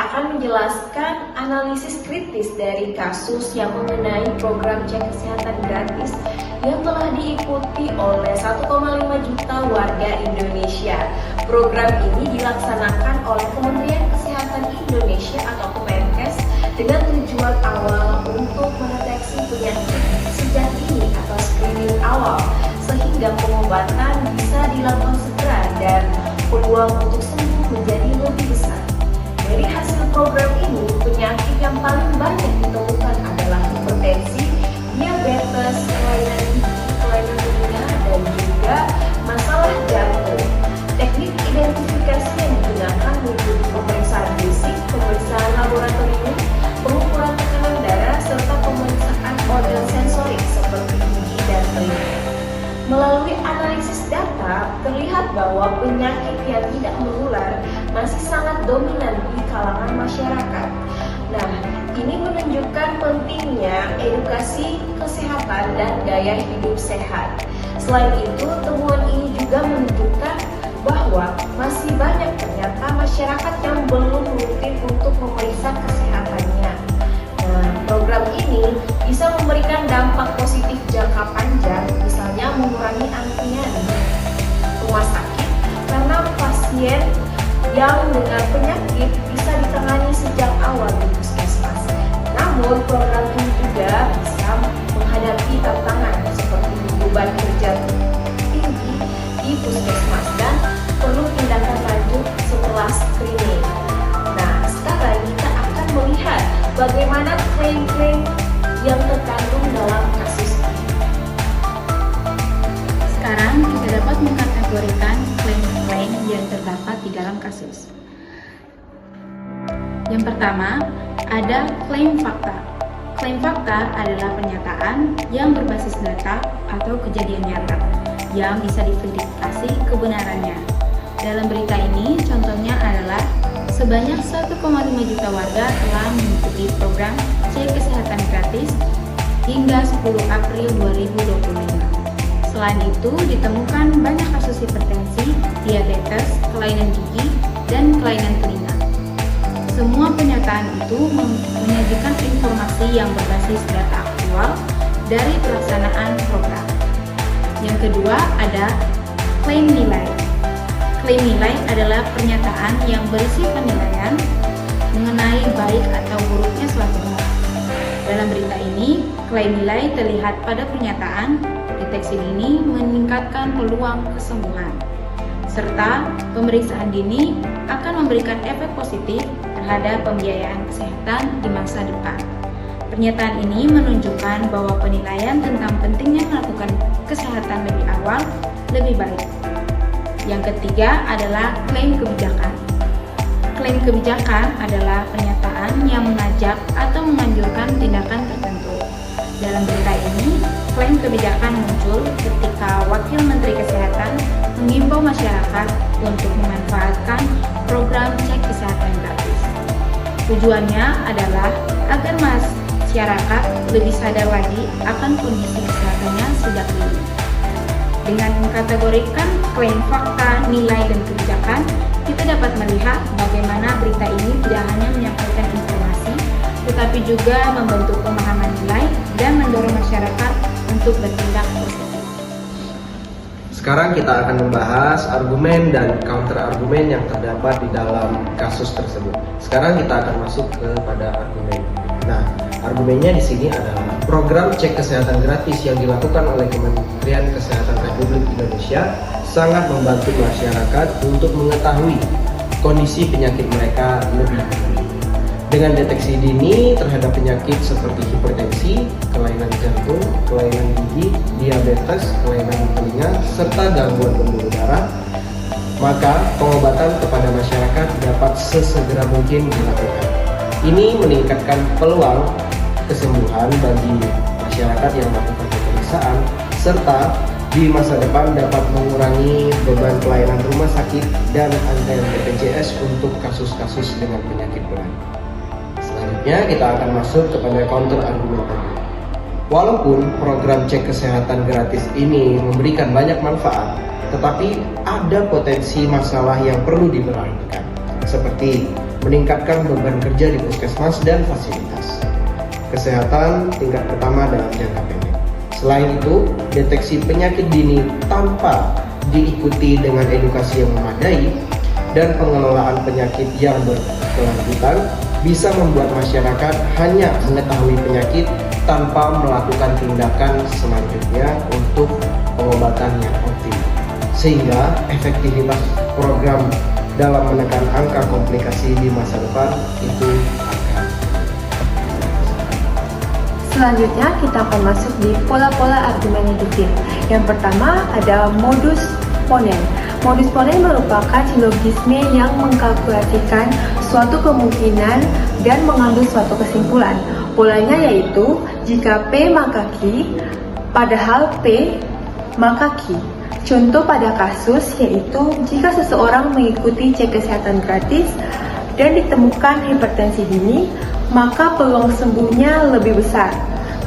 akan menjelaskan analisis kritis dari kasus yang mengenai program cek kesehatan gratis yang telah diikuti oleh 1,5 juta warga Indonesia. Program ini dilaksanakan oleh Kementerian Kesehatan Indonesia atau Kemenkes dengan tujuan awal untuk mendeteksi penyakit sejak dini atau screening awal, sehingga pengobatan bisa dilakukan segera dan peluang untuk sembuh menjadi lebih besar. Dari hasil program ini, penyakit yang paling banyak ditemukan adalah hipertensi, diabetes, kelainan gigi, kelainan telinga, dan juga masalah jantung. Teknik identifikasi yang digunakan meliputi pemeriksaan fisik, pemeriksaan laboratorium, pengukuran tekanan darah, serta pemeriksaan organ sensorik seperti gigi dan telinga. Melalui analisis data, terlihat bahwa penyakit yang tidak menular masih sangat dominan di kalangan masyarakat. Nah, ini menunjukkan pentingnya edukasi kesehatan dan gaya hidup sehat. Selain itu, temuan ini juga menunjukkan bahwa masih banyak ternyata masyarakat yang belum rutin untuk memeriksa kesehatannya. Nah, program ini bisa memberikan dampak positif jangka panjang, misalnya mengurangi antrian di rumah sakit karena pasien yang dengan penyakit bisa ditangani sejak awal di puskesmas. Namun, program ini juga bisa menghadapi tantangan seperti beban kerja tinggi di puskesmas dan perlu tindakan lanjut setelah screening. Nah, sekarang kita akan melihat bagaimana klaim-klaim yang terkandung dalam kasus ini. Sekarang kita dapat mengkategorikan klaim-klaim yang terdapat di dalam kasus. Yang pertama, ada klaim fakta. Klaim fakta adalah pernyataan yang berbasis data atau kejadian nyata yang bisa diverifikasi kebenarannya. Dalam berita ini, contohnya adalah sebanyak 1,5 juta warga telah mengikuti program cek kesehatan gratis hingga 10 April 2025. Selain itu, ditemukan banyak kasus hipertensi, diabetes, kelainan gigi, dan kelainan telinga. Semua pernyataan itu menyajikan informasi yang berbasis data aktual dari pelaksanaan program. Yang kedua, ada klaim nilai. Klaim nilai adalah pernyataan yang berisi penilaian mengenai baik atau buruknya suatu hal. Dalam berita ini, klaim nilai terlihat pada pernyataan deteksi dini meningkatkan peluang kesembuhan, serta pemeriksaan dini akan memberikan efek positif terhadap pembiayaan kesehatan di masa depan. Pernyataan ini menunjukkan bahwa penilaian tentang pentingnya melakukan kesehatan lebih awal lebih baik. Yang ketiga adalah klaim kebijakan. Klaim kebijakan adalah pernyataan yang mengajak atau menganjurkan tindakan tertentu. Dalam berita ini, klaim kebijakan muncul ketika Wakil Menteri Kesehatan mengimbau masyarakat untuk memanfaatkan program cek kesehatan gratis. Tujuannya adalah agar masyarakat lebih sadar lagi akan kondisi kesehatannya sejak dini. Dengan mengkategorikan klaim fakta, nilai, dan kebijakan, kita dapat melihat bagaimana berita ini tidak hanya menyampaikan informasi, tetapi juga membentuk pemahaman nilai dan mendorong masyarakat untuk bertindak positif. Sekarang kita akan membahas argumen dan counter argumen yang terdapat di dalam kasus tersebut. Sekarang kita akan masuk kepada argumen. Nah, argumennya di sini adalah program cek kesehatan gratis yang dilakukan oleh Kementerian Kesehatan Republik Indonesia sangat membantu masyarakat untuk mengetahui kondisi penyakit mereka lebih dini. Dengan deteksi dini terhadap penyakit seperti hipertensi, kelainan jantung, kelainan gigi, diabetes, kelainan telinga, serta gangguan pembuluh darah, maka pengobatan kepada masyarakat dapat sesegera mungkin dilakukan. Ini meningkatkan peluang kesembuhan bagi masyarakat yang melakukan pemeriksaan, serta di masa depan dapat mengurangi beban pelayanan rumah sakit dan anggaran BPJS untuk kasus-kasus dengan penyakit berat. Selanjutnya kita akan masuk kepada counter argumen tadi. Walaupun program cek kesehatan gratis ini memberikan banyak manfaat, tetapi ada potensi masalah yang perlu diperhatikan, seperti meningkatkan beban kerja di puskesmas dan fasilitas kesehatan tingkat pertama dalam jangka pendek. Selain itu, deteksi penyakit dini tanpa diikuti dengan edukasi yang memadai dan pengelolaan penyakit yang berkelanjutan bisa membuat masyarakat hanya mengetahui penyakit tanpa melakukan tindakan selanjutnya untuk pengobatan yang optimal. Sehingga efektivitas program dalam menekan angka komplikasi di masa depan itu akan. Selanjutnya kita akan masuk di pola-pola argumen induktif. Yang pertama ada modus ponen. Modus ponen merupakan silogisme yang mengkalkulasikan suatu kemungkinan dan mengambil suatu kesimpulan. Polanya yaitu jika P maka Q, padahal P maka Q. Contoh pada kasus yaitu jika seseorang mengikuti cek kesehatan gratis dan ditemukan hipertensi dini, maka peluang sembuhnya lebih besar.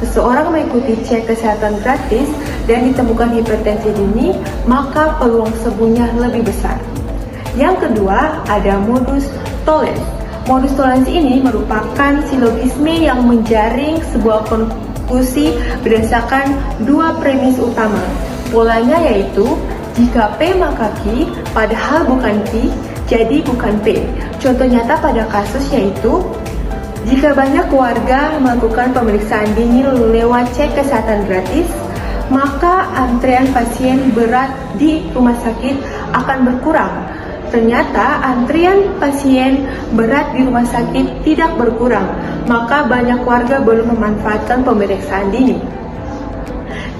Seseorang mengikuti cek kesehatan gratis dan ditemukan hipertensi dini, maka peluang sembuhnya lebih besar. Yang kedua, ada modus tollens. Modus tollens ini merupakan silogisme yang menjaring sebuah konklusi berdasarkan dua premis utama. Polanya yaitu, jika P maka Q, padahal bukan Q, jadi bukan P. Contoh nyata pada kasus yaitu, jika banyak warga melakukan pemeriksaan dini lewat cek kesehatan gratis, maka antrean pasien berat di rumah sakit akan berkurang. Ternyata antrian pasien berat di rumah sakit tidak berkurang, maka banyak warga belum memanfaatkan pemeriksaan dini.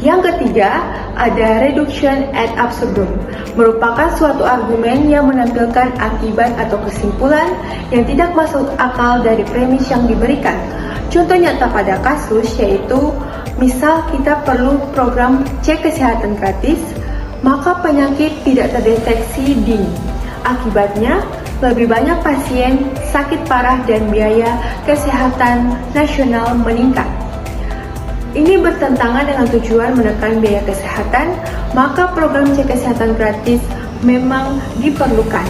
Yang ketiga, ada reduction ad absurdum, merupakan suatu argumen yang menampilkan akibat atau kesimpulan yang tidak masuk akal dari premis yang diberikan. Contoh nyata pada kasus yaitu, misal kita perlu program cek kesehatan gratis, maka penyakit tidak terdeteksi dini. Akibatnya, lebih banyak pasien sakit parah dan biaya kesehatan nasional meningkat. Ini bertentangan dengan tujuan menekan biaya kesehatan, maka program cek kesehatan gratis memang diperlukan.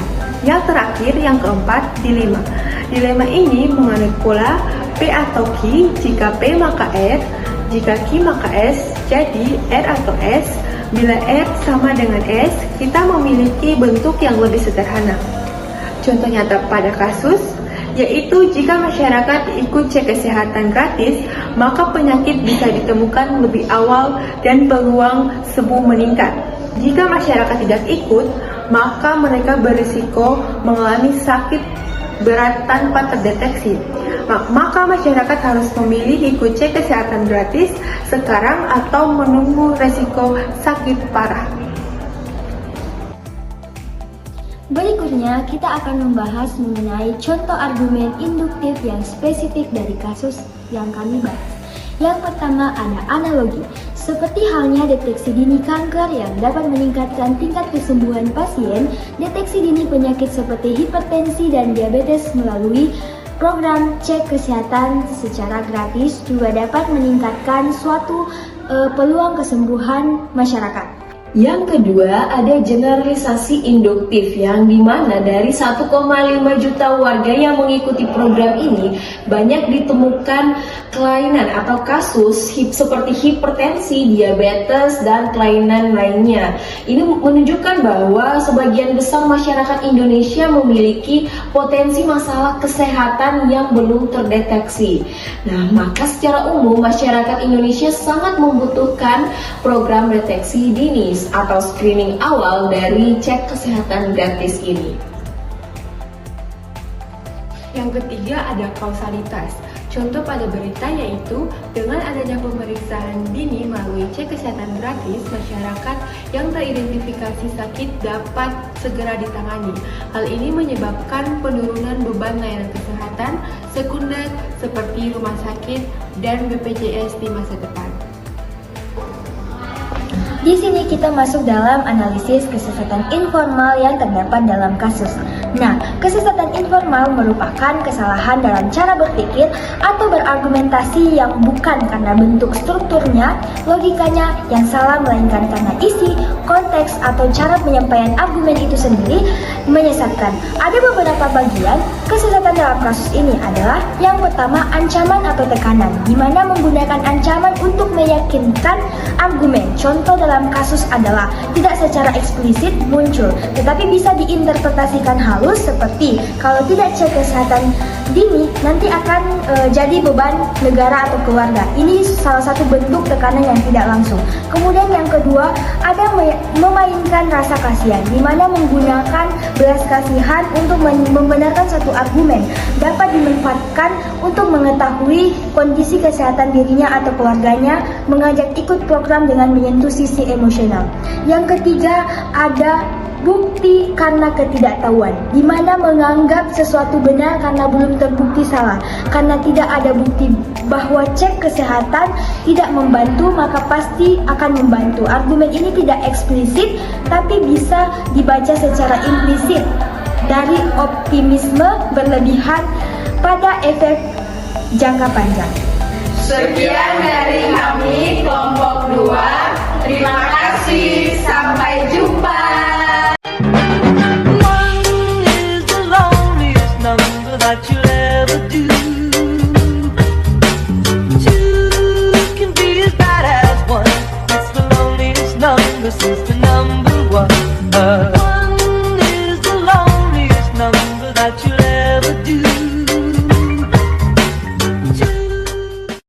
Yang terakhir, yang keempat, dilema. Dilema ini menganut pola P atau Q, jika P maka R, jika Q maka S, jadi R atau S. Bila R sama dengan S, kita memiliki bentuk yang lebih sederhana. Contoh nyata pada kasus, yaitu jika masyarakat ikut cek kesehatan gratis, maka penyakit bisa ditemukan lebih awal dan peluang sembuh meningkat. Jika masyarakat tidak ikut, maka mereka berisiko mengalami sakit berat tanpa terdeteksi. Maka masyarakat harus memilih ikut cek kesehatan gratis sekarang atau menunggu resiko sakit parah. Berikutnya, kita akan membahas mengenai contoh argumen induktif yang spesifik dari kasus yang kami bahas. Yang pertama ada analogi. Seperti halnya deteksi dini kanker yang dapat meningkatkan tingkat kesembuhan pasien, deteksi dini penyakit seperti hipertensi dan diabetes melalui program cek kesehatan secara gratis juga dapat meningkatkan suatu peluang kesembuhan masyarakat. Yang kedua, ada generalisasi induktif yang dimana dari 1,5 juta warga yang mengikuti program ini banyak ditemukan kelainan atau kasus seperti hipertensi, diabetes, dan kelainan lainnya. Ini menunjukkan bahwa sebagian besar masyarakat Indonesia memiliki potensi masalah kesehatan yang belum terdeteksi. Nah, maka secara umum masyarakat Indonesia sangat membutuhkan program deteksi dini atau screening awal dari cek kesehatan gratis ini. Yang ketiga ada kausalitas. Contoh pada berita yaitu dengan adanya pemeriksaan dini melalui cek kesehatan gratis, masyarakat yang teridentifikasi sakit dapat segera ditangani. Hal ini menyebabkan penurunan beban layanan kesehatan sekunder seperti rumah sakit dan BPJS di masa depan. Di sini kita masuk dalam analisis kesesatan informal yang terdapat dalam kasus. Nah, kesesatan informal merupakan kesalahan dalam cara berpikir atau berargumentasi yang bukan karena bentuk strukturnya, logikanya yang salah, melainkan karena isi, konteks, atau cara penyampaian argumen itu sendiri menyesatkan. Ada beberapa bagian kesesatan dalam kasus ini adalah yang pertama, ancaman atau tekanan, di mana menggunakan ancaman untuk meyakinkan argumen. Contoh dalam kasus adalah tidak secara eksplisit muncul, tetapi bisa diinterpretasikan halus seperti kalau tidak cek kesehatan dini nanti akan jadi beban negara atau keluarga. Ini salah satu bentuk tekanan yang tidak langsung. Kemudian yang kedua, ada memainkan rasa kasihan, di mana menggunakan belas kasihan untuk membenarkan satu argumen dapat dimanfaatkan untuk mengetahui kondisi kesehatan dirinya atau keluarganya, mengajak ikut program dengan menyentuh sisi emosional. Yang ketiga, ada bukti karena ketidaktahuan, di mana menganggap sesuatu benar karena belum terbukti salah. Karena tidak ada bukti bahwa cek kesehatan tidak membantu, maka pasti akan membantu. Argumen ini tidak eksplisit, tapi bisa dibaca secara implisit dari optimisme berlebihan pada efek jangka panjang. Sekian dari